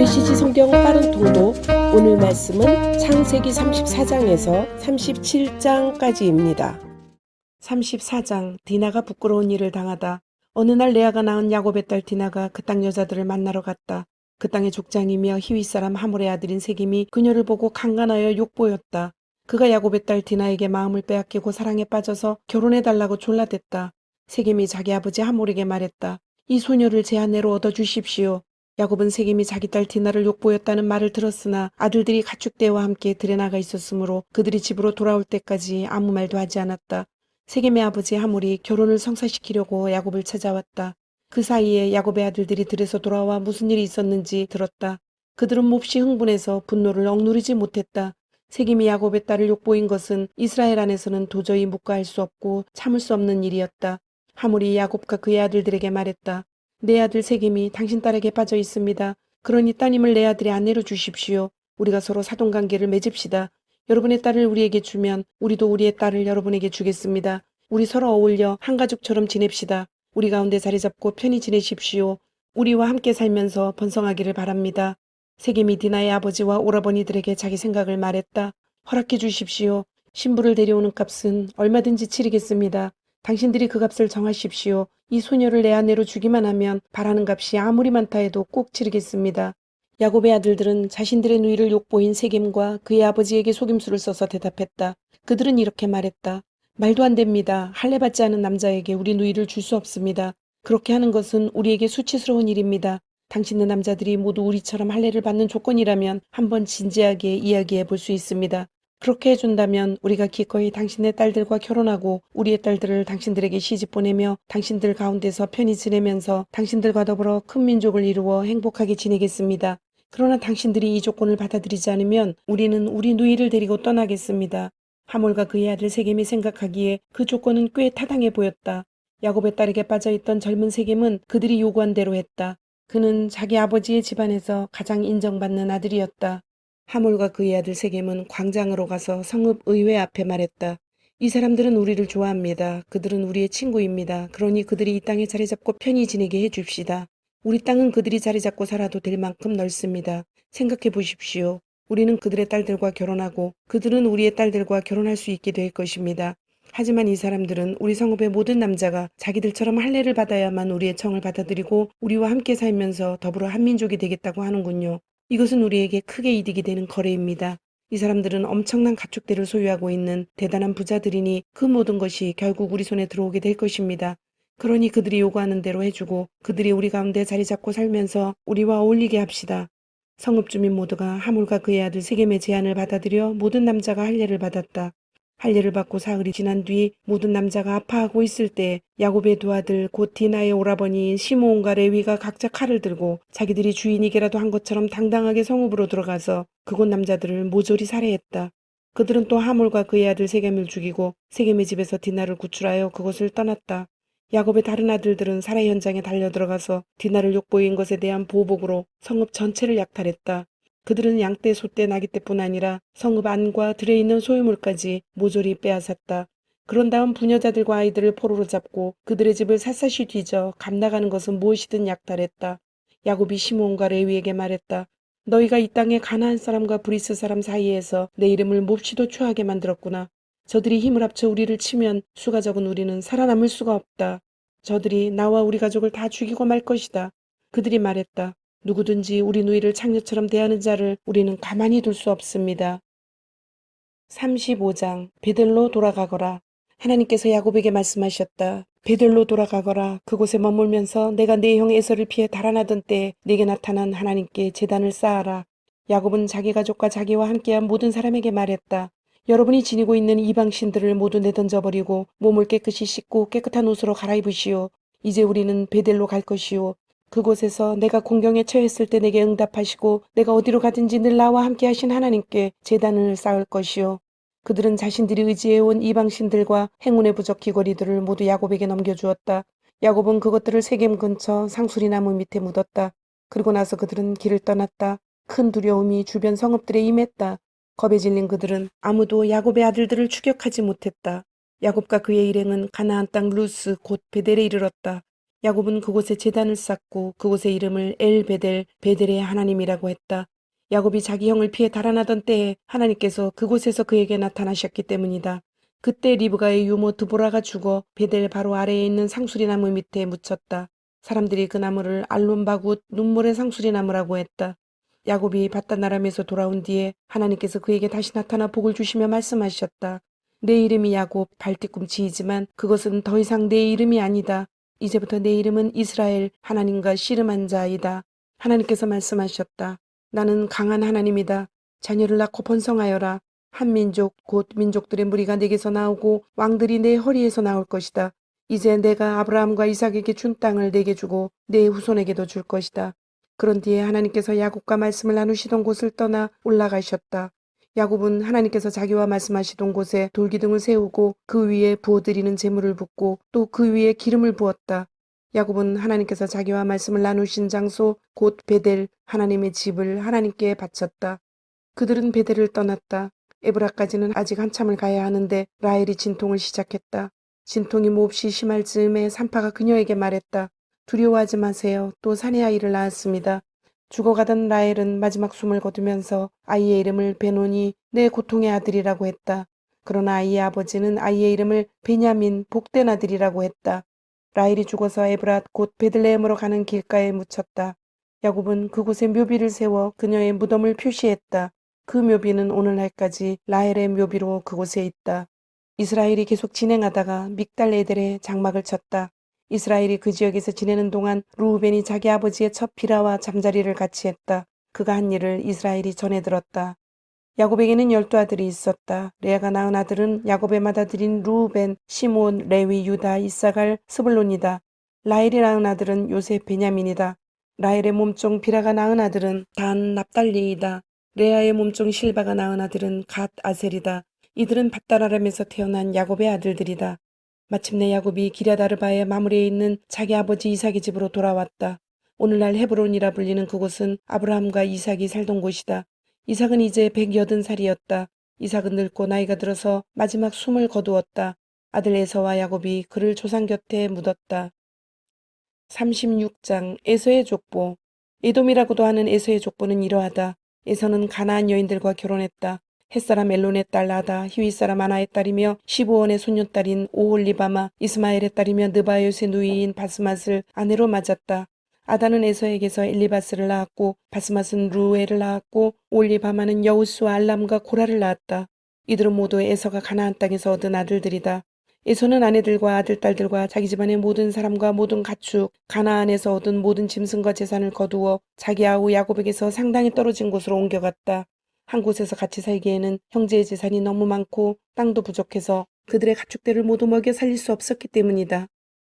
메시지 성경 빠른 통독. 오늘 말씀은 창세기 34장에서 37장까지입니다. 34장. 디나가 부끄러운 일을 당하다. 어느 날 레아가 낳은 야곱의 딸 디나가 그 땅 여자들을 만나러 갔다. 그 땅의 족장이며 히윗 사람 하몰의 아들인 세겜이 그녀를 보고 강간하여 욕보였다. 그가 야곱의 딸 디나에게 마음을 빼앗기고 사랑에 빠져서 결혼해달라고 졸라댔다. 세겜이 자기 아버지 하몰에게 말했다. 이 소녀를 제 아내로 얻어주십시오. 야곱은 세겜이 자기 딸 디나를 욕보였다는 말을 들었으나 아들들이 가축대와 함께 들에 나가 있었으므로 그들이 집으로 돌아올 때까지 아무 말도 하지 않았다. 세겜의 아버지 하몰이 결혼을 성사시키려고 야곱을 찾아왔다. 그 사이에 야곱의 아들들이 들에서 돌아와 무슨 일이 있었는지 들었다. 그들은 몹시 흥분해서 분노를 억누르지 못했다. 세겜이 야곱의 딸을 욕보인 것은 이스라엘 안에서는 도저히 묵과할 수 없고 참을 수 없는 일이었다. 하몰이 야곱과 그의 아들들에게 말했다. 내 아들 세겜이 당신 딸에게 빠져 있습니다. 그러니 따님을 내 아들의 아내로 주십시오. 우리가 서로 사돈관계를 맺읍시다. 여러분의 딸을 우리에게 주면 우리도 우리의 딸을 여러분에게 주겠습니다. 우리 서로 어울려 한 가족처럼 지냅시다. 우리 가운데 자리 잡고 편히 지내십시오. 우리와 함께 살면서 번성하기를 바랍니다. 세겜이 디나의 아버지와 오라버니들에게 자기 생각을 말했다. 허락해 주십시오. 신부를 데려오는 값은 얼마든지 치르겠습니다. 당신들이 그 값을 정하십시오. 이 소녀를 내 아내로 주기만 하면 바라는 값이 아무리 많다 해도 꼭 치르겠습니다. 야곱의 아들들은 자신들의 누이를 욕보인 세겜과 그의 아버지에게 속임수를 써서 대답했다. 그들은 이렇게 말했다. 말도 안 됩니다. 할례받지 않은 남자에게 우리 누이를 줄 수 없습니다. 그렇게 하는 것은 우리에게 수치스러운 일입니다. 당신네 남자들이 모두 우리처럼 할례를 받는 조건이라면 한번 진지하게 이야기해 볼 수 있습니다. 그렇게 해준다면 우리가 기꺼이 당신의 딸들과 결혼하고 우리의 딸들을 당신들에게 시집 보내며 당신들 가운데서 편히 지내면서 당신들과 더불어 큰 민족을 이루어 행복하게 지내겠습니다. 그러나 당신들이 이 조건을 받아들이지 않으면 우리는 우리 누이를 데리고 떠나겠습니다. 하몰과 그의 아들 세겜이 생각하기에 그 조건은 꽤 타당해 보였다. 야곱의 딸에게 빠져있던 젊은 세겜은 그들이 요구한 대로 했다. 그는 자기 아버지의 집안에서 가장 인정받는 아들이었다. 하몰과 그의 아들 세겜은 광장으로 가서 성읍 의회 앞에 말했다. 이 사람들은 우리를 좋아합니다. 그들은 우리의 친구입니다. 그러니 그들이 이 땅에 자리 잡고 편히 지내게 해줍시다. 우리 땅은 그들이 자리 잡고 살아도 될 만큼 넓습니다. 생각해 보십시오. 우리는 그들의 딸들과 결혼하고 그들은 우리의 딸들과 결혼할 수 있게 될 것입니다. 하지만 이 사람들은 우리 성읍의 모든 남자가 자기들처럼 할례를 받아야만 우리의 청을 받아들이고 우리와 함께 살면서 더불어 한민족이 되겠다고 하는군요. 이것은 우리에게 크게 이득이 되는 거래입니다. 이 사람들은 엄청난 가축대를 소유하고 있는 대단한 부자들이니 그 모든 것이 결국 우리 손에 들어오게 될 것입니다. 그러니 그들이 요구하는 대로 해주고 그들이 우리 가운데 자리 잡고 살면서 우리와 어울리게 합시다. 성읍 주민 모두가 하몰과 그의 아들 세겜의 제안을 받아들여 모든 남자가 할례를 받았다. 할례를 받고 사흘이 지난 뒤 모든 남자가 아파하고 있을 때 야곱의 두 아들 곧 디나의 오라버니인 시므온과 레위가 각자 칼을 들고 자기들이 주인이게라도 한 것처럼 당당하게 성읍으로 들어가서 그곳 남자들을 모조리 살해했다. 그들은 또 하몰과 그의 아들 세겜을 죽이고 세겜의 집에서 디나를 구출하여 그곳을 떠났다. 야곱의 다른 아들들은 살해 현장에 달려들어가서 디나를 욕보인 것에 대한 보복으로 성읍 전체를 약탈했다. 그들은 양떼, 소떼, 나귀떼뿐 아니라 성읍 안과 들에 있는 소유물까지 모조리 빼앗았다. 그런 다음 부녀자들과 아이들을 포로로 잡고 그들의 집을 샅샅이 뒤져 감나가는 것은 무엇이든 약탈했다. 야곱이 시므온과 레위에게 말했다. 너희가 이 땅의 가나안 사람과 브리스 사람 사이에서 내 이름을 몹시도 추하게 만들었구나. 저들이 힘을 합쳐 우리를 치면 수가 적은 우리는 살아남을 수가 없다. 저들이 나와 우리 가족을 다 죽이고 말 것이다. 그들이 말했다. 누구든지 우리 누이를 창녀처럼 대하는 자를 우리는 가만히 둘 수 없습니다. 35장. 베들로 돌아가거라. 하나님께서 야곱에게 말씀하셨다. 베들로 돌아가거라. 그곳에 머물면서 내가 네 형 에서를 피해 달아나던 때에 네게 나타난 하나님께 제단을 쌓아라. 야곱은 자기 가족과 자기와 함께한 모든 사람에게 말했다. 여러분이 지니고 있는 이방신들을 모두 내던져버리고 몸을 깨끗이 씻고 깨끗한 옷으로 갈아입으시오. 이제 우리는 베델로 갈 것이오. 그곳에서 내가 공경에 처했을 때 내게 응답하시고 내가 어디로 가든지 늘 나와 함께 하신 하나님께 제단을 쌓을 것이오. 그들은 자신들이 의지해온 이방신들과 행운의 부적 귀걸이들을 모두 야곱에게 넘겨주었다. 야곱은 그것들을 세겜 근처 상수리나무 밑에 묻었다. 그리고 나서 그들은 길을 떠났다. 큰 두려움이 주변 성읍들에 임했다. 겁에 질린 그들은 아무도 야곱의 아들들을 추격하지 못했다. 야곱과 그의 일행은 가나안 땅 루스 곧 베델에 이르렀다. 야곱은 그곳에 제단을 쌓고 그곳의 이름을 엘베델, 베델의 하나님이라고 했다. 야곱이 자기 형을 피해 달아나던 때에 하나님께서 그곳에서 그에게 나타나셨기 때문이다. 그때 리브가의 유모 드보라가 죽어 베델 바로 아래에 있는 상수리 나무 밑에 묻혔다. 사람들이 그 나무를 알론바굿 눈물의 상수리 나무라고 했다. 야곱이 밧단아람에서 돌아온 뒤에 하나님께서 그에게 다시 나타나 복을 주시며 말씀하셨다. 내 이름이 야곱 발뒤꿈치이지만 그것은 더 이상 내 이름이 아니다. 이제부터 내 이름은 이스라엘 하나님과 씨름한 자이다. 하나님께서 말씀하셨다. 나는 강한 하나님이다. 자녀를 낳고 번성하여라. 한 민족 곧 민족들의 무리가 내게서 나오고 왕들이 내 허리에서 나올 것이다. 이제 내가 아브라함과 이삭에게 준 땅을 내게 주고 내 후손에게도 줄 것이다. 그런 뒤에 하나님께서 야곱과 말씀을 나누시던 곳을 떠나 올라가셨다. 야곱은 하나님께서 자기와 말씀하시던 곳에 돌기둥을 세우고 그 위에 부어드리는 제물을 붓고 또 그 위에 기름을 부었다. 야곱은 하나님께서 자기와 말씀을 나누신 장소 곧 베델 하나님의 집을 하나님께 바쳤다. 그들은 베델을 떠났다. 에브라까지는 아직 한참을 가야 하는데 라헬이 진통을 시작했다. 진통이 몹시 심할 즈음에 산파가 그녀에게 말했다. 두려워하지 마세요. 또 사내 아이를 낳았습니다. 죽어가던 라헬은 마지막 숨을 거두면서 아이의 이름을 베노니 내 고통의 아들이라고 했다. 그러나 아이의 아버지는 아이의 이름을 베냐민 복된 아들이라고 했다. 라헬이 죽어서 에브랏 곧 베들레헴으로 가는 길가에 묻혔다. 야곱은 그곳에 묘비를 세워 그녀의 무덤을 표시했다. 그 묘비는 오늘날까지 라헬의 묘비로 그곳에 있다. 이스라엘이 계속 진행하다가 믹달 에델에 장막을 쳤다. 이스라엘이 그 지역에서 지내는 동안 루우벤이 자기 아버지의 첫 비라와 잠자리를 같이 했다. 그가 한 일을 이스라엘이 전해 들었다. 야곱에게는 12아들이 있었다. 레아가 낳은 아들은 야곱의 맏아들인 루우벤, 시므온, 레위, 유다, 이사갈, 스불론이다. 라헬이 낳은 아들은 요셉, 베냐민이다. 라헬의 몸종 비라가 낳은 아들은 단, 납달리이다. 레아의 몸종 실바가 낳은 아들은 갓, 아셀이다. 이들은 밧다라람에서 태어난 야곱의 아들들이다. 마침내 야곱이 기랴다르바의 마무리에 있는 자기 아버지 이삭의 집으로 돌아왔다. 오늘날 헤브론이라 불리는 그곳은 아브라함과 이삭이 살던 곳이다. 이삭은 이제 180살이었다. 이삭은 늙고 나이가 들어서 마지막 숨을 거두었다. 아들 에서와 야곱이 그를 조상 곁에 묻었다. 36장 에서의 족보. 에돔이라고도 하는 에서의 족보는 이러하다. 에서는 가나안 여인들과 결혼했다. 햇사람 엘론의 딸 아다, 히윗사람 아나의 딸이며 시브온의 손녀딸인 오홀리바마, 이스마엘의 딸이며 느바요스의 누이인 바스맛을 아내로 맞았다. 아다는 에서에게서 엘리바스를 낳았고 바스맛은 루엘을 낳았고 올리바마는 여우스와 알람과 고라를 낳았다. 이들은 모두 에서가 가나안 땅에서 얻은 아들들이다. 에서는 아내들과 아들, 딸들과 자기 집안의 모든 사람과 모든 가축, 가나안에서 얻은 모든 짐승과 재산을 거두어 자기 아우 야곱에게서 상당히 떨어진 곳으로 옮겨갔다. 한 곳에서 같이 살기에는 형제의 재산이 너무 많고 땅도 부족해서 그들의 가축들을 모두 먹여 살릴 수 없었기 때문이다.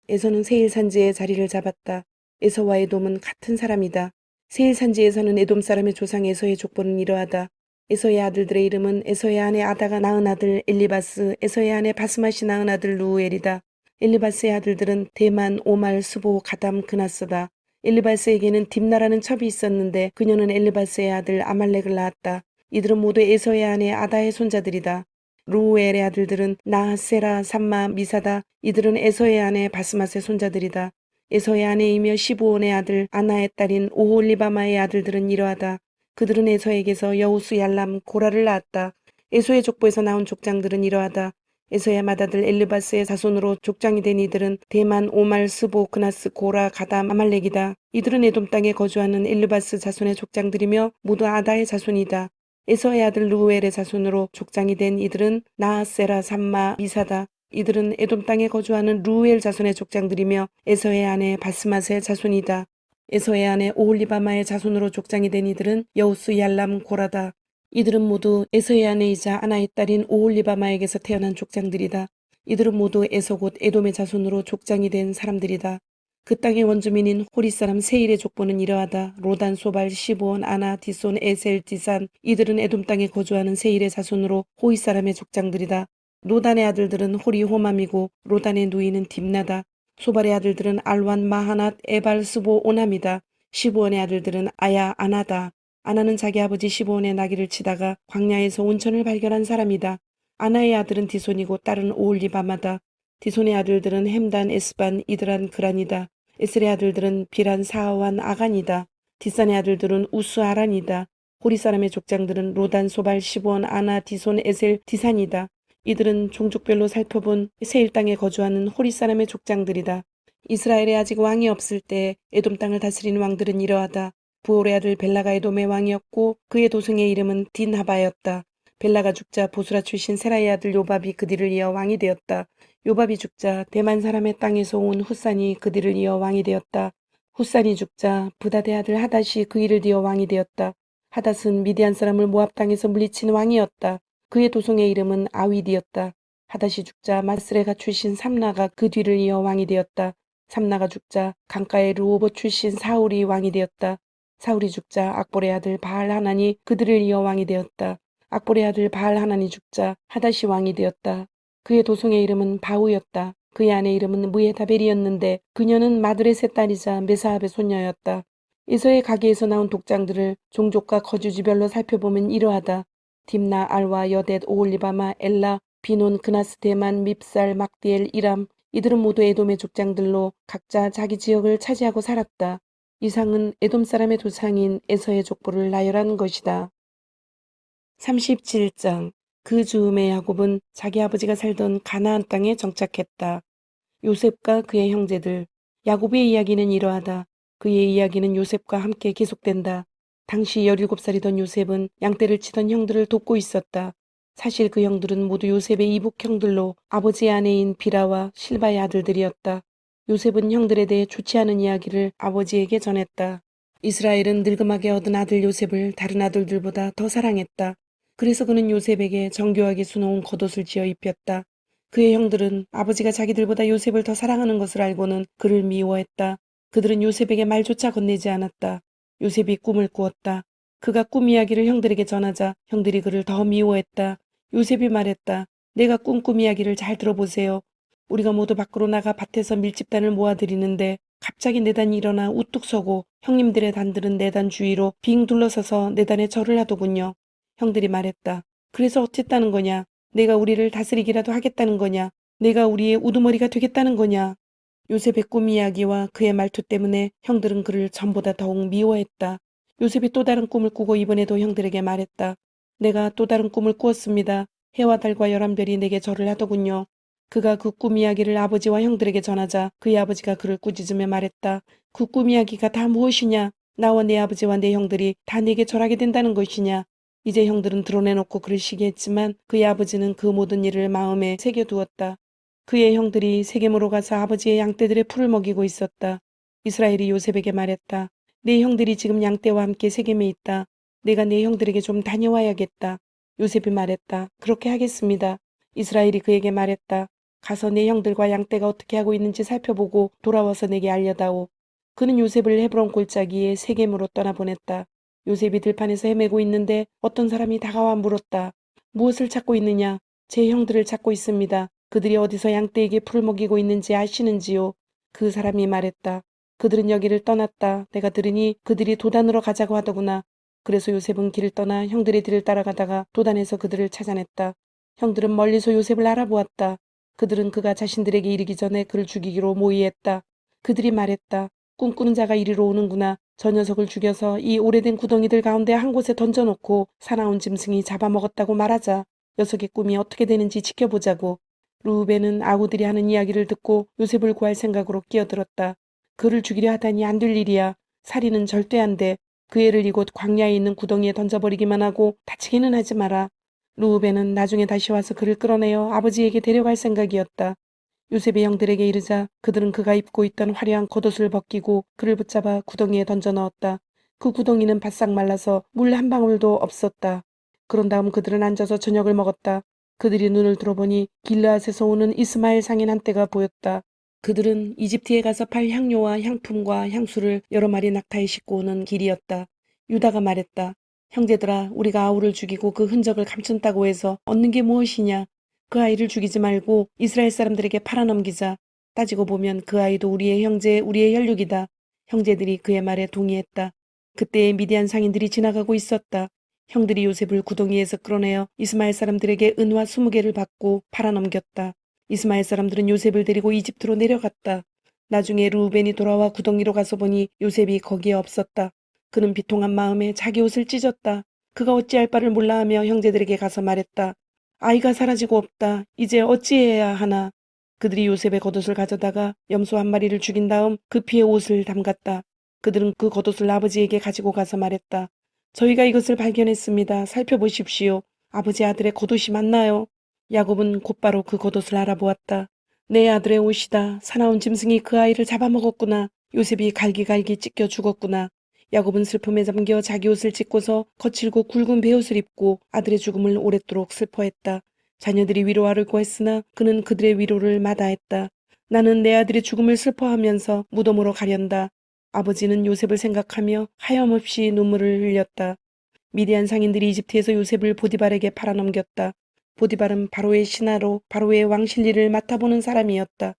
에서는 세일 산지에 자리를 잡았다. 에서와 에돔은 같은 사람이다. 세일 산지에서는 에돔 사람의 조상 에서의 족보는 이러하다. 에서의 아들들의 이름은 에서의 아내 아다가 낳은 아들 엘리바스, 에서의 아내 바스맛이 낳은 아들 루엘이다. 엘리바스의 아들들은 대만, 오말, 수보, 가담, 그나스다. 엘리바스에게는 딥나라는 첩이 있었는데 그녀는 엘리바스의 아들 아말렉을 낳았다. 이들은 모두 에서의 아내 아다의 손자들이다. 루엘의 아들들은 나하세라, 삼마, 미사다. 이들은 에서의 아내 바스맛의 손자들이다. 에서의 아내이며 시브온의 아들 아나의 딸인 오홀리바마의 아들들은 이러하다. 그들은 에서에게서 여우스, 얄람, 고라를 낳았다. 에서의 족보에서 나온 족장들은 이러하다. 에서의 맏아들 엘르바스의 자손으로 족장이 된 이들은 대만, 오말, 스보, 그나스, 고라, 가담, 아말렉이다. 이들은 에돔 땅에 거주하는 엘르바스 자손의 족장들이며 모두 아다의 자손이다. 에서의 아들 루엘의 자손으로 족장이 된 이들은 나하세라, 삼마, 미사다. 이들은 에돔 땅에 거주하는 루엘 자손의 족장들이며 에서의 아내 바스맛의 자손이다. 에서의 아내 오홀리바마의 자손으로 족장이 된 이들은 여우스, 얄람, 고라다. 이들은 모두 에서의 아내이자 아나의 딸인 오홀리바마에게서 태어난 족장들이다. 이들은 모두 에서 곧 에돔의 자손으로 족장이 된 사람들이다. 그 땅의 원주민인 호리 사람 세일의 족보는 이러하다. 로단, 소발, 시브온, 아나, 디손, 에셀, 디산. 이들은 에돔 땅에 거주하는 세일의 자손으로 호이 사람의 족장들이다. 로단의 아들들은 호리, 호맘이고 로단의 누이는 딥나다. 소발의 아들들은 알완, 마하낫, 에발, 스보, 오남이다. 시브온의 아들들은 아야, 아나다. 아나는 자기 아버지 시브온의 나귀를 치다가 광야에서 온천을 발견한 사람이다. 아나의 아들은 디손이고 딸은 오홀리바마다. 디손의 아들들은 햄단, 에스반, 이드란, 그란이다. 에셀의 아들들은 비란, 사하완, 아간이다. 뒷산의 아들들은 우스, 아란이다. 호리 사람의 족장들은 로단, 소발, 시브온, 아나, 디손, 에셀, 디산이다. 이들은 종족별로 살펴본 세일 땅에 거주하는 호리 사람의 족장들이다. 이스라엘에 아직 왕이 없을 때 에돔 땅을 다스린 왕들은 이러하다. 부올의 아들 벨라가 에돔의 왕이었고 그의 도승의 이름은 딘하바였다. 벨라가 죽자 보스라 출신 세라의 아들 요밥이 그 뒤를 이어 왕이 되었다. 요밥이 죽자 대만 사람의 땅에서 온 훗산이 그 뒤를 이어 왕이 되었다. 훗산이 죽자 부다의 아들 하닷이 그 이를 이어 왕이 되었다. 하닷은 미디안 사람을 모압 땅에서 물리친 왕이었다. 그의 도성의 이름은 아윗이었다. 하닷이 죽자 마스레가 출신 삼나가 그 뒤를 이어 왕이 되었다. 삼나가 죽자 강가의 르호봇 출신 사울이 왕이 되었다. 사울이 죽자 악볼의 아들 바알 하나니 그들을 이어 왕이 되었다. 악볼의 아들 바알 하나니 죽자 하닷이 왕이 되었다. 그의 도성의 이름은 바우였다. 그의 아내 이름은 무에다벨이었는데 그녀는 마드렛의 딸이자 메사압의 손녀였다. 에서의 가게에서 나온 독장들을 종족과 거주지별로 살펴보면 이러하다. 딥나, 알와, 여댓, 오홀리바마, 엘라, 비논, 그나스, 대만, 밉살, 막디엘, 이람 이들은 모두 에돔의 족장들로 각자 자기 지역을 차지하고 살았다. 이상은 에돔 사람의 조상인 에서의 족보를 나열한 것이다. 37장 그 즈음에 야곱은 자기 아버지가 살던 가나안 땅에 정착했다. 요셉과 그의 형제들. 야곱의 이야기는 이러하다. 그의 이야기는 요셉과 함께 계속된다. 당시 17살이던 요셉은 양떼를 치던 형들을 돕고 있었다. 사실 그 형들은 모두 요셉의 이복 형들로 아버지의 아내인 비라와 실바의 아들들이었다. 요셉은 형들에 대해 좋지 않은 이야기를 아버지에게 전했다. 이스라엘은 늙음하게 얻은 아들 요셉을 다른 아들들보다 더 사랑했다. 그래서 그는 요셉에게 정교하게 수놓은 겉옷을 지어 입혔다. 그의 형들은 아버지가 자기들보다 요셉을 더 사랑하는 것을 알고는 그를 미워했다. 그들은 요셉에게 말조차 건네지 않았다. 요셉이 꿈을 꾸었다. 그가 꿈 이야기를 형들에게 전하자 형들이 그를 더 미워했다. 요셉이 말했다. 내가 꿈 이야기를 잘 들어보세요. 우리가 모두 밖으로 나가 밭에서 밀집단을 모아들이는데 갑자기 내 단이 일어나 우뚝 서고 형님들의 단들은 내 단 주위로 빙 둘러서서 내 단에 절을 하더군요. 형들이 말했다. 그래서 어쨌다는 거냐? 내가 우리를 다스리기라도 하겠다는 거냐? 내가 우리의 우두머리가 되겠다는 거냐? 요셉의 꿈 이야기와 그의 말투 때문에 형들은 그를 전보다 더욱 미워했다. 요셉이 또 다른 꿈을 꾸고 이번에도 형들에게 말했다. 내가 또 다른 꿈을 꾸었습니다. 해와 달과 열한 별이 내게 절을 하더군요. 그가 그 꿈 이야기를 아버지와 형들에게 전하자 그의 아버지가 그를 꾸짖으며 말했다. 그 꿈 이야기가 다 무엇이냐? 나와 내 아버지와 내 형들이 다 내게 절하게 된다는 것이냐? 이제 형들은 드러내놓고 그를 시기했지만 그의 아버지는 그 모든 일을 마음에 새겨두었다. 그의 형들이 세겜으로 가서 아버지의 양떼들의 풀을 먹이고 있었다. 이스라엘이 요셉에게 말했다. 내 형들이 지금 양떼와 함께 세겜에 있다. 내가 내 형들에게 좀 다녀와야겠다. 요셉이 말했다. 그렇게 하겠습니다. 이스라엘이 그에게 말했다. 가서 내 형들과 양떼가 어떻게 하고 있는지 살펴보고 돌아와서 내게 알려다오. 그는 요셉을 헤브론 골짜기에 세겜으로 떠나보냈다. 요셉이 들판에서 헤매고 있는데 어떤 사람이 다가와 물었다. 무엇을 찾고 있느냐? 제 형들을 찾고 있습니다. 그들이 어디서 양떼에게 풀을 먹이고 있는지 아시는지요? 그 사람이 말했다. 그들은 여기를 떠났다. 내가 들으니 그들이 도단으로 가자고 하더구나. 그래서 요셉은 길을 떠나 형들의 뒤를 따라가다가 도단에서 그들을 찾아냈다. 형들은 멀리서 요셉을 알아보았다. 그들은 그가 자신들에게 이르기 전에 그를 죽이기로 모의했다. 그들이 말했다. 꿈꾸는 자가 이리로 오는구나. 저 녀석을 죽여서 이 오래된 구덩이들 가운데 한 곳에 던져놓고 사나운 짐승이 잡아먹었다고 말하자. 녀석의 꿈이 어떻게 되는지 지켜보자고. 루벤은 아우들이 하는 이야기를 듣고 요셉을 구할 생각으로 끼어들었다. 그를 죽이려 하다니 안 될 일이야. 살인은 절대 안 돼. 그 애를 이곳 광야에 있는 구덩이에 던져버리기만 하고 다치기는 하지 마라. 루벤은 나중에 다시 와서 그를 끌어내어 아버지에게 데려갈 생각이었다. 요셉의 형들에게 이르자 그들은 그가 입고 있던 화려한 겉옷을 벗기고 그를 붙잡아 구덩이에 던져 넣었다. 그 구덩이는 바싹 말라서 물 한 방울도 없었다. 그런 다음 그들은 앉아서 저녁을 먹었다. 그들이 눈을 들어보니 길르앗에서 오는 이스마엘 상인 한 떼가 보였다. 그들은 이집트에 가서 팔 향료와 향품과 향수를 여러 마리 낙타에 싣고 오는 길이었다. 유다가 말했다. 형제들아, 우리가 아우를 죽이고 그 흔적을 감춘다고 해서 얻는 게 무엇이냐? 그 아이를 죽이지 말고 이스라엘 사람들에게 팔아넘기자. 따지고 보면 그 아이도 우리의 형제, 우리의 혈육이다. 형제들이 그의 말에 동의했다. 그때에 미디안 상인들이 지나가고 있었다. 형들이 요셉을 구덩이에서 끌어내어 이스마엘 사람들에게 은화 20개를 받고 팔아넘겼다. 이스마엘 사람들은 요셉을 데리고 이집트로 내려갔다. 나중에 르우벤이 돌아와 구덩이로 가서 보니 요셉이 거기에 없었다. 그는 비통한 마음에 자기 옷을 찢었다. 그가 어찌할 바를 몰라 하며 형제들에게 가서 말했다. 아이가 사라지고 없다. 이제 어찌해야 하나. 그들이 요셉의 겉옷을 가져다가 염소 한 마리를 죽인 다음 급히 옷을 담갔다. 그들은 그 겉옷을 아버지에게 가지고 가서 말했다. 저희가 이것을 발견했습니다. 살펴보십시오. 아버지 아들의 겉옷이 맞나요? 야곱은 곧바로 그 겉옷을 알아보았다. 내 아들의 옷이다. 사나운 짐승이 그 아이를 잡아먹었구나. 요셉이 갈기갈기 찢겨 죽었구나. 야곱은 슬픔에 잠겨 자기 옷을 찢고서 거칠고 굵은 베옷을 입고 아들의 죽음을 오랫도록 슬퍼했다. 자녀들이 위로하려고 했으나 그는 그들의 위로를 마다했다. 나는 내 아들의 죽음을 슬퍼하면서 무덤으로 가련다. 아버지는 요셉을 생각하며 하염없이 눈물을 흘렸다. 미디안 상인들이 이집트에서 요셉을 보디발에게 팔아넘겼다. 보디발은 바로의 신하로 바로의 왕실리를 맡아보는 사람이었다.